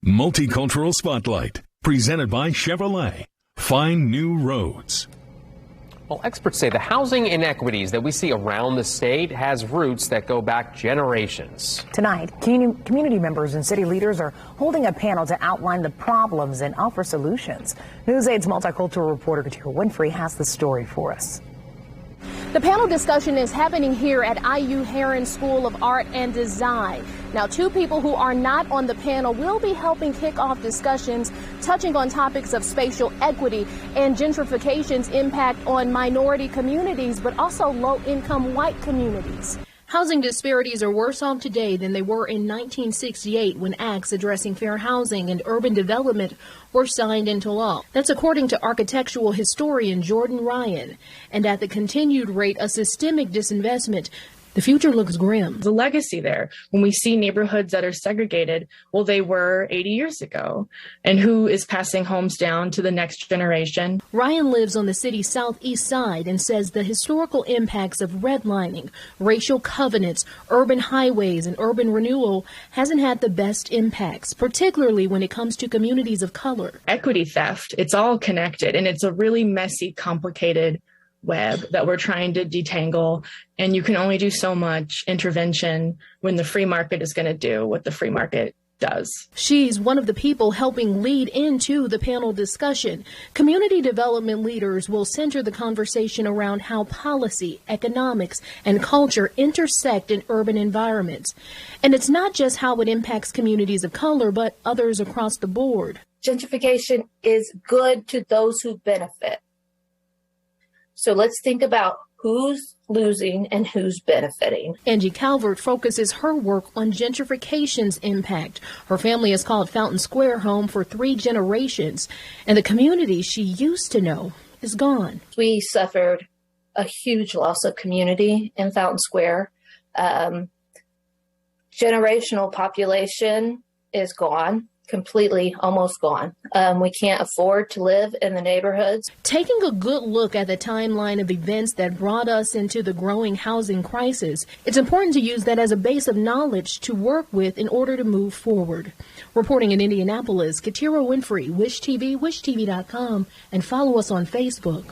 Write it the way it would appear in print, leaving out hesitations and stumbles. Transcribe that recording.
Multicultural Spotlight, presented by Chevrolet. Find new roads. Well, experts say the housing inequities that we see around the state has roots that go back generations. Tonight, community members and city leaders are holding a panel to outline the problems and offer solutions. News 8's multicultural reporter Katia Winfrey has the story for us. The panel discussion is happening here at IU Heron School of Art and Design. Now, two people who are not on the panel will be helping kick off discussions touching on topics of spatial equity and gentrification's impact on minority communities, but also low-income white communities. Housing disparities are worse off today than they were in 1968 when acts addressing fair housing and urban development were signed into law. That's according to architectural historian Jordan Ryan. And at the continued rate of systemic disinvestment, the future looks grim. The legacy there, when we see neighborhoods that are segregated, well, they were 80 years ago. And who is passing homes down to the next generation? Ryan lives on the city's southeast side and says the historical impacts of redlining, racial covenants, urban highways, and urban renewal hasn't had the best impacts, particularly when it comes to communities of color. Equity theft, it's all connected, and it's a really messy, complicated web that we're trying to detangle, and you can only do so much intervention when the free market is going to do what the free market does. She's one of the people helping lead into the panel discussion. Community development leaders will center the conversation around how policy, economics, and culture intersect in urban environments. And it's not just how it impacts communities of color, but others across the board. Gentrification is good to those who benefit. So let's think about who's losing and who's benefiting. Angie Calvert focuses her work on gentrification's impact. Her family has called Fountain Square home for 3 generations, and the community she used to know is gone. We suffered a huge loss of community in Fountain Square. Generational population is gone. Completely, almost gone. We can't afford to live in the neighborhoods. Taking a good look at the timeline of events that brought us into the growing housing crisis, it's important to use that as a base of knowledge to work with in order to move forward. Reporting in Indianapolis, Katia Winfrey, Wish TV, wishtv.com, and follow us on Facebook.